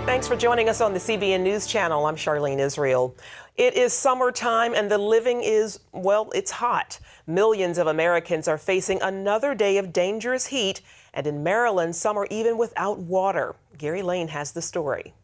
Thanks for joining us on the CBN News Channel. I'm Charlene Israel. It is summertime and the living is, well, it's hot. Millions of Americans are facing another day of dangerous heat, and in Maryland, some are even without water. Gary Lane has the story.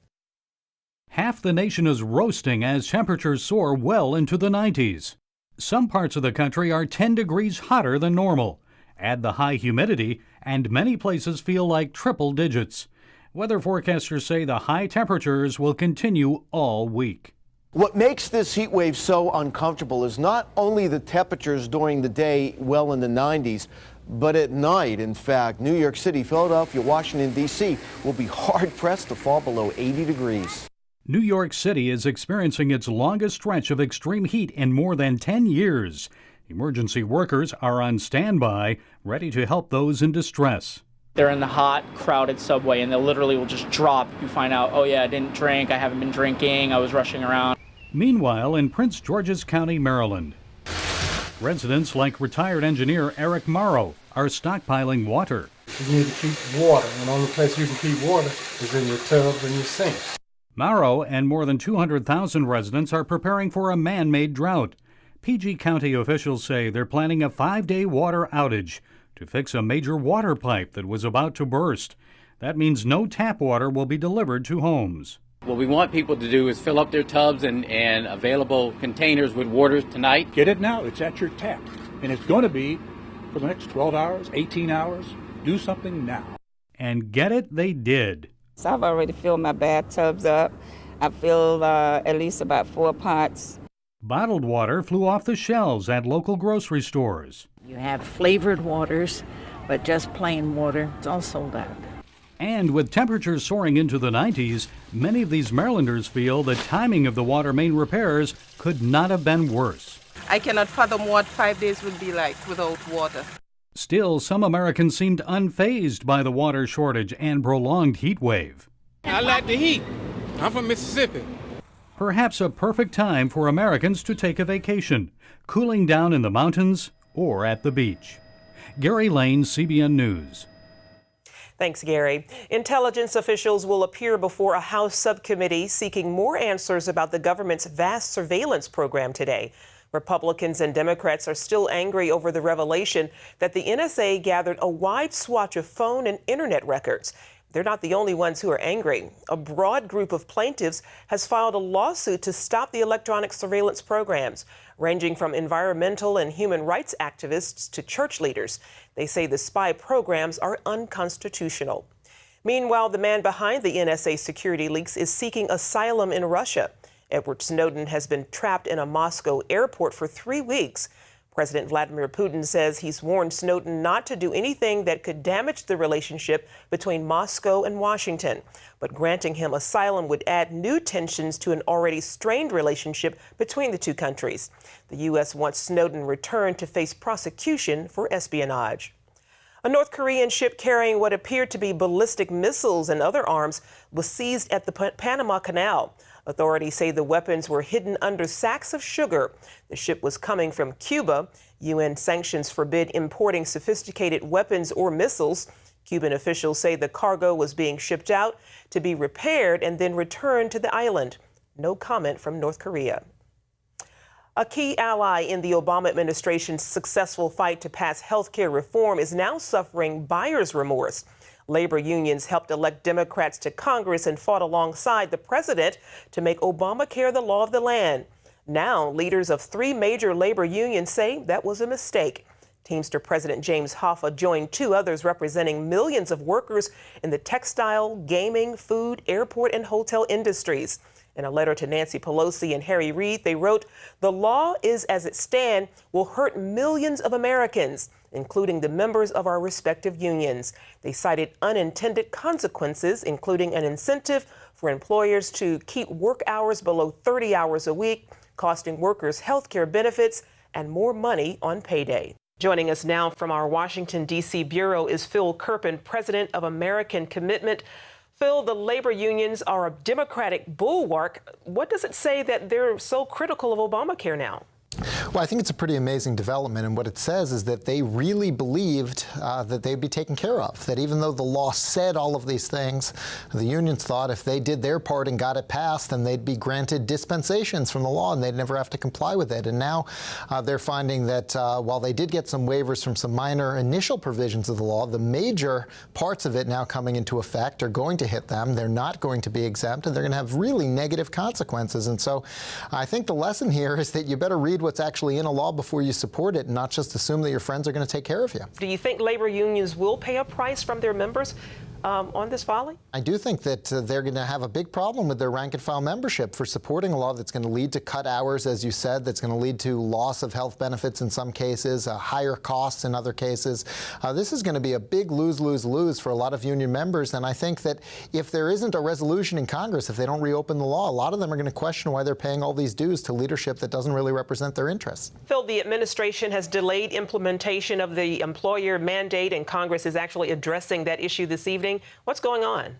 Half the nation is roasting as temperatures soar well into the 90s. Some parts of the country are 10 degrees hotter than normal. Add the high humidity, and many places feel like triple digits. Weather forecasters say the high temperatures will continue all week. What makes this heat wave so uncomfortable is not only the temperatures during the day well in the 90s, but at night. In fact, New York City, Philadelphia, Washington, D.C. will be hard-pressed to fall below 80 degrees. New York City is experiencing its longest stretch of extreme heat in more than 10 years. Emergency workers are on standby, ready to help those in distress. They're in the hot, crowded subway, and they literally will just drop. You find out, oh yeah, I didn't drink, I haven't been drinking, I was rushing around. Meanwhile, in Prince George's County, Maryland, residents like retired engineer Eric Morrow are stockpiling water. You need to keep water, and the only place you can keep water is in your tubs and your sinks. Morrow and more than 200,000 residents are preparing for a man-made drought. PG County officials say they're planning a 5-day water outage to fix a major water pipe that was about to burst. That means no tap water will be delivered to homes. What we want people to do is fill up their tubs and available containers with water tonight. Get it now. It's at your tap. And it's going to be for the next 12 hours, 18 hours. Do something now. And get it, they did. So I've already filled my bathtubs up. I filled at least about 4 pots. Bottled water flew off the shelves at local grocery stores. You have flavored waters, but just plain water, it's all sold out. And with temperatures soaring into the 90s, many of these Marylanders feel the timing of the water main repairs could not have been worse. I cannot fathom what 5 days would be like without water. Still, some Americans seemed unfazed by the water shortage and prolonged heat wave. I like the heat. I'm from Mississippi. Perhaps a perfect time for Americans to take a vacation, cooling down in the mountains or at the beach. Gary Lane, CBN News. Thanks, Gary. Intelligence officials will appear before a House subcommittee seeking more answers about the government's vast surveillance program today. Republicans and Democrats are still angry over the revelation that the NSA gathered a wide swatch of phone and internet records. They're not the only ones who are angry. A broad group of plaintiffs has filed a lawsuit to stop the electronic surveillance programs, ranging from environmental and human rights activists to church leaders. They say the spy programs are unconstitutional. Meanwhile, the man behind the NSA security leaks is seeking asylum in Russia. Edward Snowden has been trapped in a Moscow airport for 3 weeks. President Vladimir Putin says he's warned Snowden not to do anything that could damage the relationship between Moscow and Washington. But granting him asylum would add new tensions to an already strained relationship between the two countries. The U.S. wants Snowden returned to face prosecution for espionage. A North Korean ship carrying what appeared to be ballistic missiles and other arms was seized at the Panama Canal. Authorities say the weapons were hidden under sacks of sugar. The ship was coming from Cuba. UN sanctions forbid importing sophisticated weapons or missiles. Cuban officials say the cargo was being shipped out to be repaired and then returned to the island. No comment from North Korea. A key ally in the Obama administration's successful fight to pass health care reform is now suffering buyer's remorse. Labor unions helped elect Democrats to Congress and fought alongside the president to make Obamacare the law of the land. Now, leaders of 3 major labor unions say that was a mistake. Teamster President James Hoffa joined 2 others representing millions of workers in the textile, gaming, food, airport, and hotel industries. In a letter to Nancy Pelosi and Harry Reid, they wrote, "The law is as it stands will hurt millions of Americans, including the members of our respective unions." They cited unintended consequences, including an incentive for employers to keep work hours below 30 hours a week, costing workers health care benefits and more money on payday. Joining us now from our Washington, D.C. bureau is Phil Kerpen, president of American Commitment. Phil, the labor unions are a Democratic bulwark. What does it say that they're so critical of Obamacare now? Well, I think it's a pretty amazing development, and what it says is that they really believed that they'd be taken care of, that even though the law said all of these things, the unions thought if they did their part and got it passed, then they'd be granted dispensations from the law and they'd never have to comply with it. And now they're finding that while they did get some waivers from some minor initial provisions of the law, the major parts of it now coming into effect are going to hit them. They're not going to be exempt, and they're going to have really negative consequences. And so I think the lesson here is that you better read what's actually in a law before you support it and not just assume that your friends are going to take care of you. Do you think labor unions will pay a price from their members on this filing? I do think that they're going to have a big problem with their rank and file membership for supporting a law that's going to lead to cut hours, as you said, that's going to lead to loss of health benefits in some cases, higher costs in other cases. This is going to be a big lose-lose-lose for a lot of union members, and I think that if there isn't a resolution in Congress, if they don't reopen the law, a lot of them are going to question why they're paying all these dues to leadership that doesn't really represent their interests. Phil, the administration has delayed implementation of the employer mandate, and Congress is actually addressing that issue this evening. What's going on?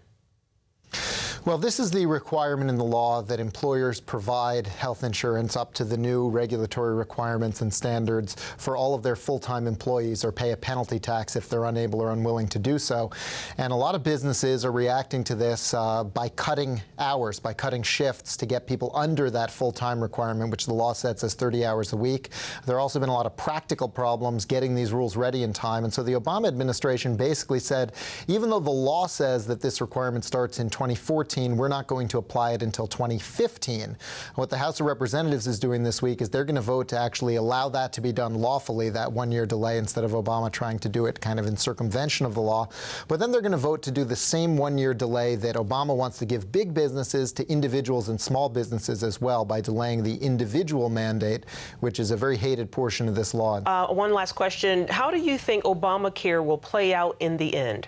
Well, this is the requirement in the law that employers provide health insurance up to the new regulatory requirements and standards for all of their full-time employees, or pay a penalty tax if they're unable or unwilling to do so. And a lot of businesses are reacting to this by cutting hours, by cutting shifts to get people under that full-time requirement, which the law sets as 30 hours a week. There have also been a lot of practical problems getting these rules ready in time. And so the Obama administration basically said, even though the law says that this requirement starts in 2014, we're not going to apply it until 2015. What the House of Representatives is doing this week is they're going to vote to actually allow that to be done lawfully, that one-year delay, instead of Obama trying to do it kind of in circumvention of the law. But then they're going to vote to do the same one-year delay that Obama wants to give big businesses to individuals and small businesses as well, by delaying the individual mandate, which is a very hated portion of this law. One last question. How do you think Obamacare will play out in the end?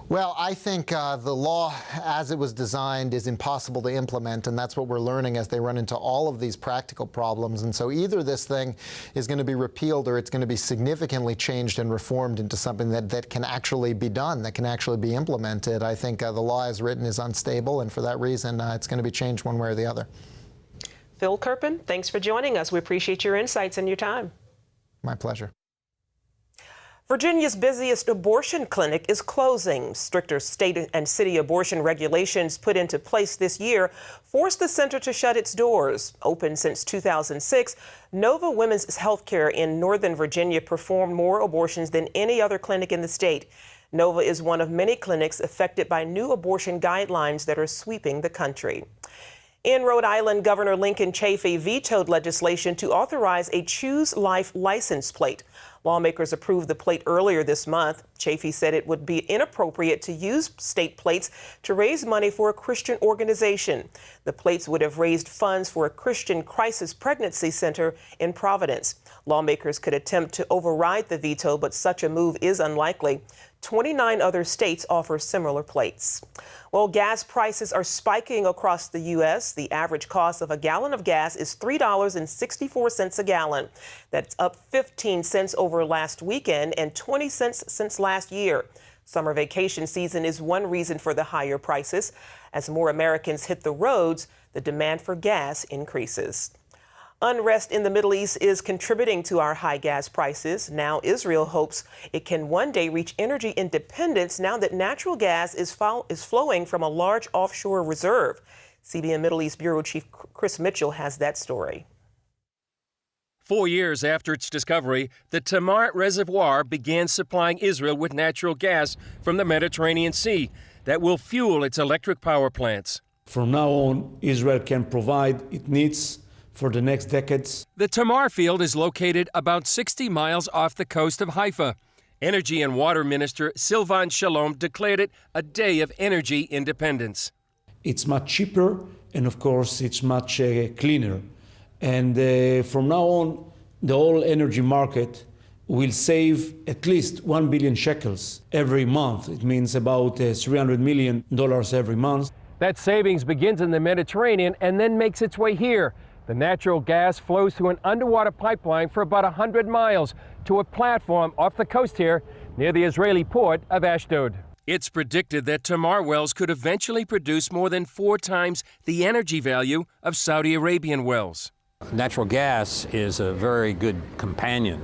Well, I think the law, as it was designed, is impossible to implement, and that's what we're learning as they run into all of these practical problems. And so either this thing is going to be repealed, or it's going to be significantly changed and reformed into something that can actually be done, that can actually be implemented. I think the law as written is unstable, and for that reason, it's going to be changed one way or the other. Phil Kerpen, thanks for joining us. We appreciate your insights and your time. My pleasure. Virginia's busiest abortion clinic is closing. Stricter state and city abortion regulations put into place this year forced the center to shut its doors. Open since 2006, Nova Women's Healthcare in Northern Virginia performed more abortions than any other clinic in the state. Nova is one of many clinics affected by new abortion guidelines that are sweeping the country. In Rhode Island, Governor Lincoln Chafee vetoed legislation to authorize a Choose Life license plate. Lawmakers approved the plate earlier this month. Chafee said it would be inappropriate to use state plates to raise money for a Christian organization. The plates would have raised funds for a Christian crisis pregnancy center in Providence. Lawmakers could attempt to override the veto, but such a move is unlikely. 29 other states offer similar plates. Well, gas prices are spiking across the U.S. The average cost of a gallon of gas is $3.64 a gallon. That's up 15 cents over last weekend and 20 cents since last year. Summer vacation season is one reason for the higher prices. As more Americans hit the roads, the demand for gas increases. Unrest in the Middle East is contributing to our high gas prices. Now Israel hopes it can one day reach energy independence now that natural gas is flowing from a large offshore reserve. CBN Middle East Bureau Chief Chris Mitchell has that story. 4 years after its discovery, the Tamar Reservoir began supplying Israel with natural gas from the Mediterranean Sea that will fuel its electric power plants. From now on, Israel can provide its needs for the next decades. The Tamar field is located about 60 miles off the coast of Haifa. Energy and Water Minister Silvan Shalom declared it a day of energy independence. It's much cheaper, and of course, it's much cleaner. And from now on, the whole energy market will save at least 1 billion shekels every month. It means about $300 million every month. That savings begins in the Mediterranean and then makes its way here. The natural gas flows through an underwater pipeline for about 100 miles to a platform off the coast here near the Israeli port of Ashdod. It's predicted that Tamar wells could eventually produce more than 4 times the energy value of Saudi Arabian wells. Natural gas is a very good companion,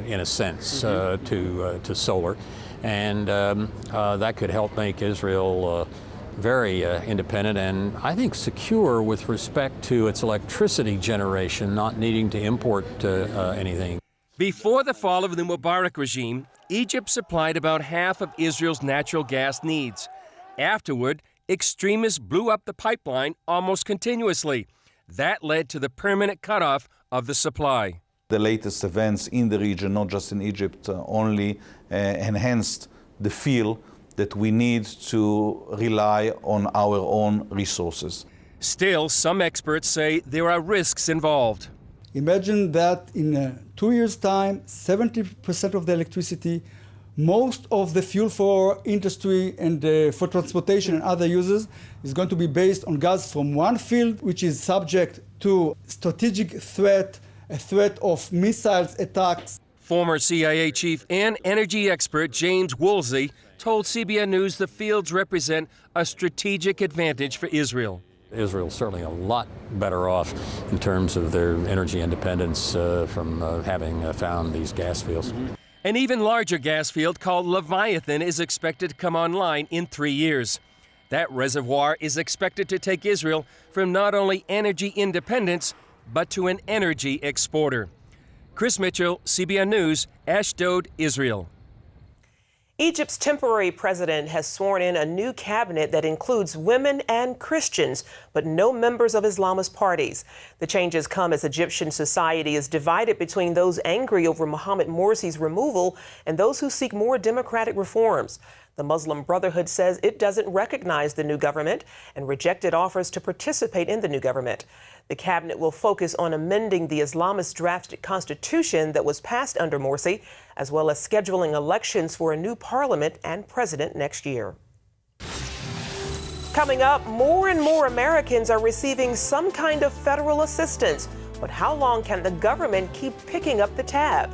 in a sense, to solar, and that could help make Israel very independent and I think secure with respect to its electricity generation, not needing to import anything. Before the fall of the Mubarak regime, Egypt supplied about half of Israel's natural gas needs. Afterward, extremists blew up the pipeline almost continuously. That led to the permanent cutoff of the supply. The latest events in the region, not just in Egypt, only enhanced the feel that we need to rely on our own resources. Still, some experts say there are risks involved. Imagine that in 2 years' time, 70% of the electricity, most of the fuel for industry and for transportation and other uses is going to be based on gas from one field, which is subject to strategic threat, a threat of missiles attacks. Former CIA chief and energy expert James Woolsey told CBN News the fields represent a strategic advantage for Israel. Israel's certainly a lot better off in terms of their energy independence from having found these gas fields. An even larger gas field called Leviathan is expected to come online in 3 years. That reservoir is expected to take Israel from not only energy independence, but to an energy exporter. Chris Mitchell, CBN News, Ashdod, Israel. Egypt's temporary president has sworn in a new cabinet that includes women and Christians, but no members of Islamist parties. The changes come as Egyptian society is divided between those angry over Mohamed Morsi's removal and those who seek more democratic reforms. The Muslim Brotherhood says it doesn't recognize the new government and rejected offers to participate in the new government. The cabinet will focus on amending the Islamist drafted constitution that was passed under Morsi, as well as scheduling elections for a new parliament and president next year. Coming up, more and more Americans are receiving some kind of federal assistance. But how long can the government keep picking up the tab?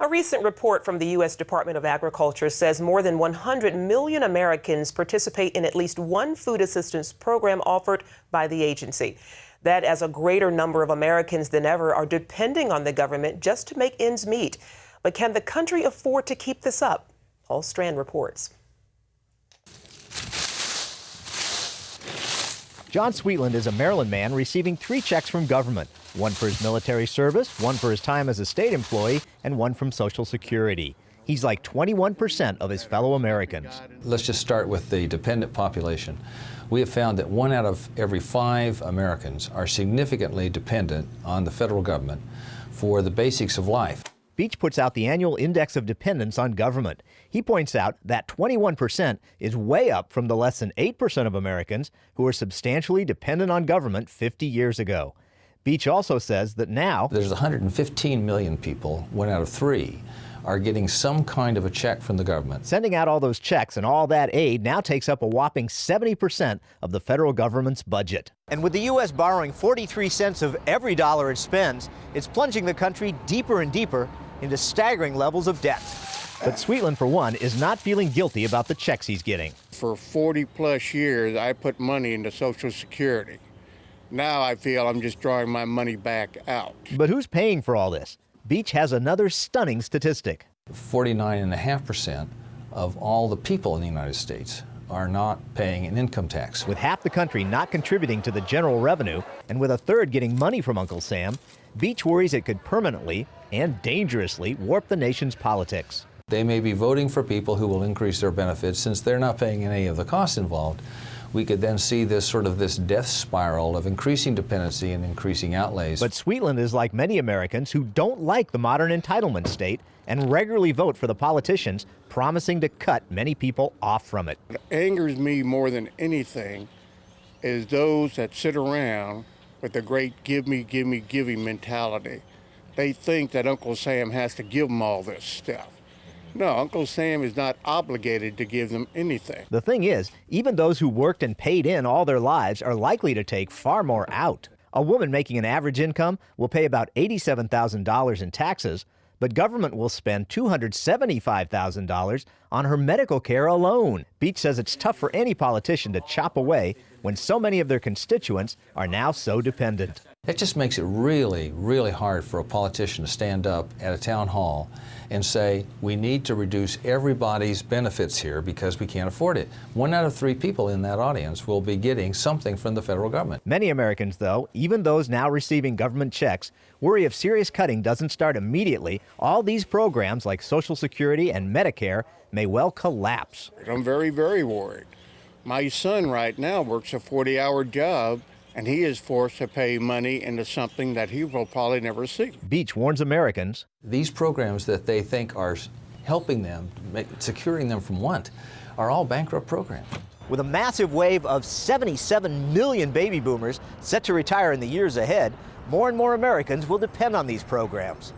A recent report from the U.S. Department of Agriculture says more than 100 million Americans participate in at least one food assistance program offered by the agency. That as a greater number of Americans than ever are depending on the government just to make ends meet. But can the country afford to keep this up? Paul Strand reports. John Sweetland is a Maryland man receiving 3 checks from government. One for his military service, one for his time as a state employee, and one from Social Security. He's like 21% of his fellow Americans. Let's just start with the dependent population. We have found that 1 out of every 5 Americans are significantly dependent on the federal government for the basics of life. Beach puts out the annual Index of Dependence on Government. He points out that 21% is way up from the less than 8% of Americans who were substantially dependent on government 50 years ago. Beach also says that now there's 115 million people, 1 out of 3, are getting some kind of a check from the government. Sending out all those checks and all that aid now takes up a whopping 70% of the federal government's budget. And with the U.S. borrowing 43 cents of every dollar it spends, it's plunging the country deeper and deeper into staggering levels of debt. But Sweetland, for one, is not feeling guilty about the checks he's getting. For 40 plus years, I put money into Social Security. Now I feel I'm just drawing my money back out. But who's paying for all this? Beach has another stunning statistic. 49.5% of all the people in the United States are not paying an income tax. With half the country not contributing to the general revenue, and with a third getting money from Uncle Sam, Beach worries it could permanently and dangerously warp the nation's politics. They may be voting for people who will increase their benefits since they're not paying any of the costs involved. We could then see this death spiral of increasing dependency and increasing outlays. But Sweetland is like many Americans who don't like the modern entitlement state and regularly vote for the politicians promising to cut many people off from it. What angers me more than anything is those that sit around with the great give me, giving mentality. They think that Uncle Sam has to give them all this stuff. No, Uncle Sam is not obligated to give them anything. The thing is, even those who worked and paid in all their lives are likely to take far more out. A woman making an average income will pay about $87,000 in taxes, but government will spend $275,000 on her medical care alone. Beach says it's tough for any politician to chop away when so many of their constituents are now so dependent. It just makes it really, really hard for a politician to stand up at a town hall and say, we need to reduce everybody's benefits here because we can't afford it. 1 out of 3 people in that audience will be getting something from the federal government. Many Americans, though, even those now receiving government checks, worry if serious cutting doesn't start immediately, all these programs like Social Security and Medicare may well collapse. I'm very, very worried. My son right now works a 40-hour job, and he is forced to pay money into something that he will probably never see. Beach warns Americans. These programs that they think are helping them, securing them from want, are all bankrupt programs. With a massive wave of 77 million baby boomers set to retire in the years ahead, more and more Americans will depend on these programs.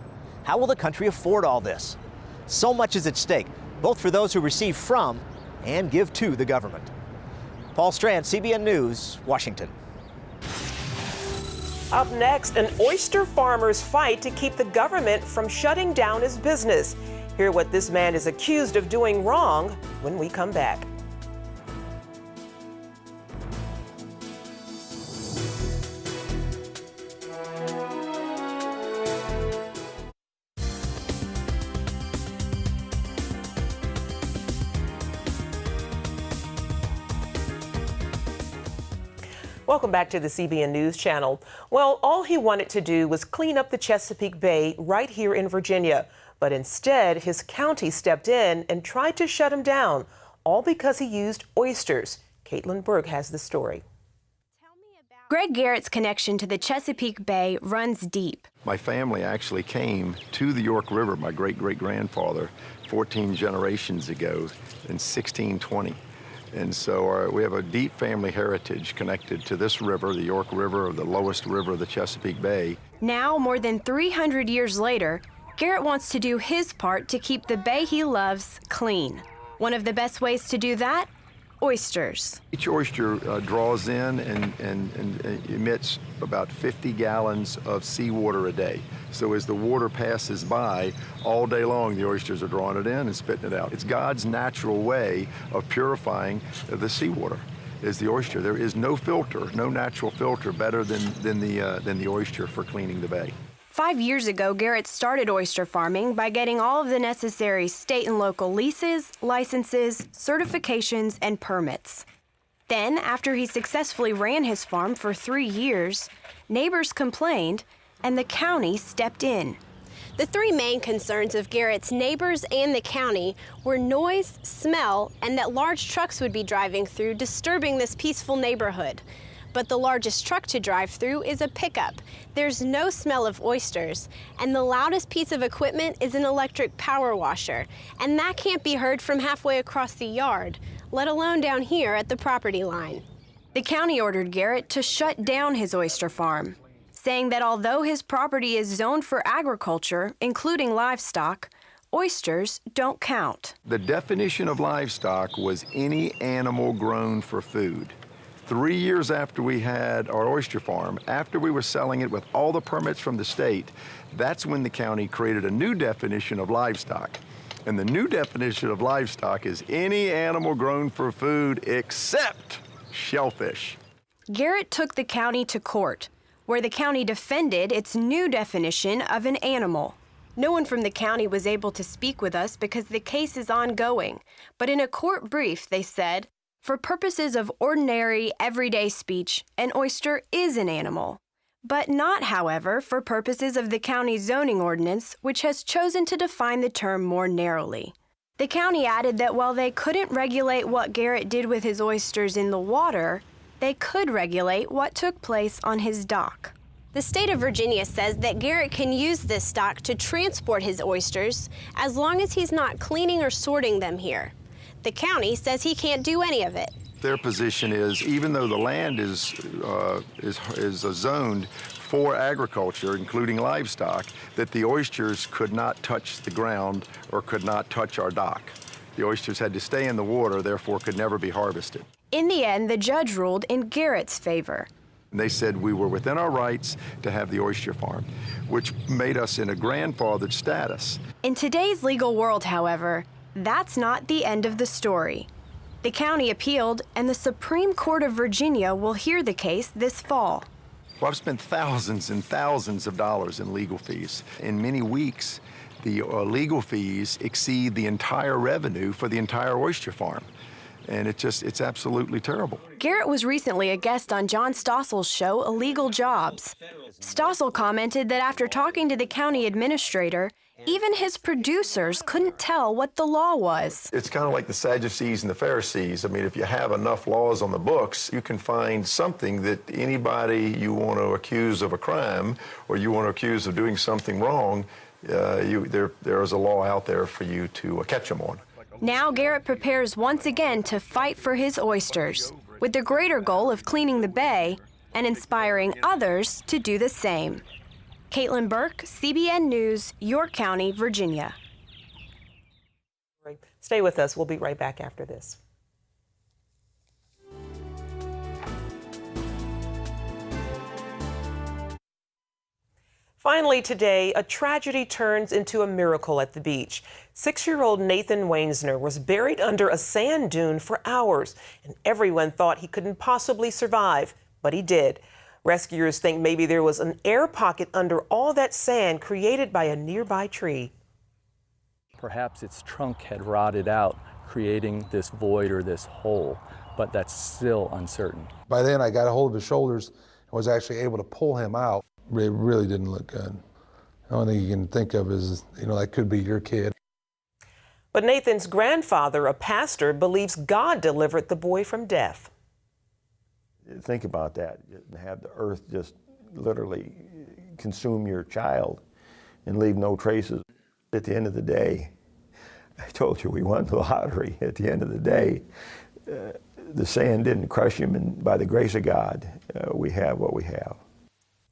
How will the country afford all this? So much is at stake, both for those who receive from and give to the government. Paul Strand, CBN News, Washington. Up next, an oyster farmer's fight to keep the government from shutting down his business. Hear what this man is accused of doing wrong when we come back. Welcome back to the CBN News Channel. Well, all he wanted to do was clean up the Chesapeake Bay right here in Virginia. But instead, his county stepped in and tried to shut him down, all because he used oysters. Caitlin Berg has the story. Greg Garrett's connection to the Chesapeake Bay runs deep. My family actually came to the York River, my great-great-grandfather, 14 generations ago in 1620. And so we have a deep family heritage connected to this river, the York River, the lowest river of the Chesapeake Bay. Now, more than 300 years later, Garrett wants to do his part to keep the bay he loves clean. One of the best ways to do that? Oysters. Each oyster draws in and emits about 50 gallons of seawater a day. So as the water passes by, all day long the oysters are drawing it in and spitting it out. It's God's natural way of purifying the seawater, is the oyster. There is no filter, no natural filter better than the oyster for cleaning the bay. 5 years ago, Garrett started oyster farming by getting all of the necessary state and local leases, licenses, certifications, and permits. Then, after he successfully ran his farm for 3 years, neighbors complained, and the county stepped in. The 3 main concerns of Garrett's neighbors and the county were noise, smell, and that large trucks would be driving through, disturbing this peaceful neighborhood. But the largest truck to drive through is a pickup. There's no smell of oysters, and the loudest piece of equipment is an electric power washer, and that can't be heard from halfway across the yard, let alone down here at the property line. The county ordered Garrett to shut down his oyster farm, saying that although his property is zoned for agriculture, including livestock, oysters don't count. The definition of livestock was any animal grown for food. 3 years after we had our oyster farm, after we were selling it with all the permits from the state, that's when the county created a new definition of livestock. And the new definition of livestock is any animal grown for food except shellfish. Garrett took the county to court, where the county defended its new definition of an animal. No one from the county was able to speak with us because the case is ongoing, but in a court brief they said, for purposes of ordinary, everyday speech, an oyster is an animal, but not, however, for purposes of the county's zoning ordinance, which has chosen to define the term more narrowly. The county added that while they couldn't regulate what Garrett did with his oysters in the water, they could regulate what took place on his dock. The state of Virginia says that Garrett can use this dock to transport his oysters as long as he's not cleaning or sorting them here. The county says he can't do any of it. Their position is, even though the land is zoned for agriculture, including livestock, that the oysters could not touch the ground or could not touch our dock. The oysters had to stay in the water, therefore could never be harvested. In the end, the judge ruled in Garrett's favor. And they said we were within our rights to have the oyster farm, which made us in a grandfathered status. In today's legal world, however, that's not the end of the story. The county appealed, and the Supreme Court of Virginia will hear the case this fall. Well, I've spent thousands and thousands of dollars in legal fees. In many weeks, the legal fees exceed the entire revenue for the entire oyster farm. And it's absolutely terrible. Garrett was recently a guest on John Stossel's show, Illegal Jobs. Stossel commented that after talking to the county administrator, even his producers couldn't tell what the law was. It's kind of like the Sadducees and the Pharisees. I mean, if you have enough laws on the books, you can find something that anybody you want to accuse of a crime or you want to accuse of doing something wrong, there is a law out there for you to catch them on. Now Garrett prepares once again to fight for his oysters, with the greater goal of cleaning the bay and inspiring others to do the same. Caitlin Burke, CBN News, York County, Virginia. Stay with us. We'll be right back after this. Finally today, a tragedy turns into a miracle at the beach. 6-year-old Nathan Wainsner was buried under a sand dune for hours, and everyone thought he couldn't possibly survive, but he did. Rescuers think maybe there was an air pocket under all that sand created by a nearby tree. Perhaps its trunk had rotted out, creating this void or this hole, but that's still uncertain. By then, I got a hold of his shoulders and was actually able to pull him out. It really didn't look good. The only thing you can think of is, that could be your kid. But Nathan's grandfather, a pastor, believes God delivered the boy from death. Think about that, have the earth just literally consume your child and leave no traces. At the end of the day, I told you we won the lottery. At the end of the day, the sand didn't crush him, and by the grace of God, we have what we have.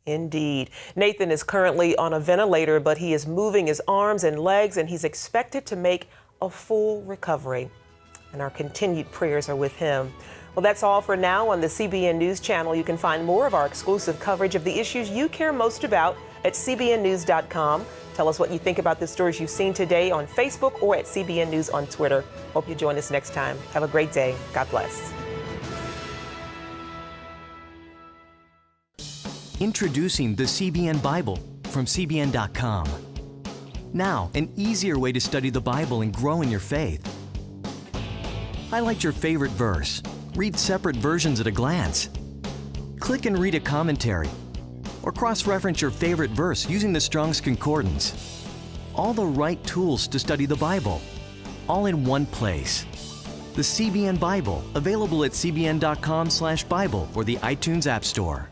Indeed. Nathan is currently on a ventilator, but he is moving his arms and legs, and he's expected to make a full recovery. And our continued prayers are with him. Well, that's all for now on the CBN News Channel. You can find more of our exclusive coverage of the issues you care most about at cbnnews.com. Tell us what you think about the stories you've seen today on Facebook or at CBN News on Twitter. Hope you join us next time. Have a great day. God bless. Introducing the CBN Bible from CBN.com. Now, an easier way to study the Bible and grow in your faith. Highlight your favorite verse. Read separate versions at a glance. Click and read a commentary. Or cross-reference your favorite verse using the Strong's Concordance. All the right tools to study the Bible, all in one place. The CBN Bible, available at cbn.com/Bible or the iTunes App Store.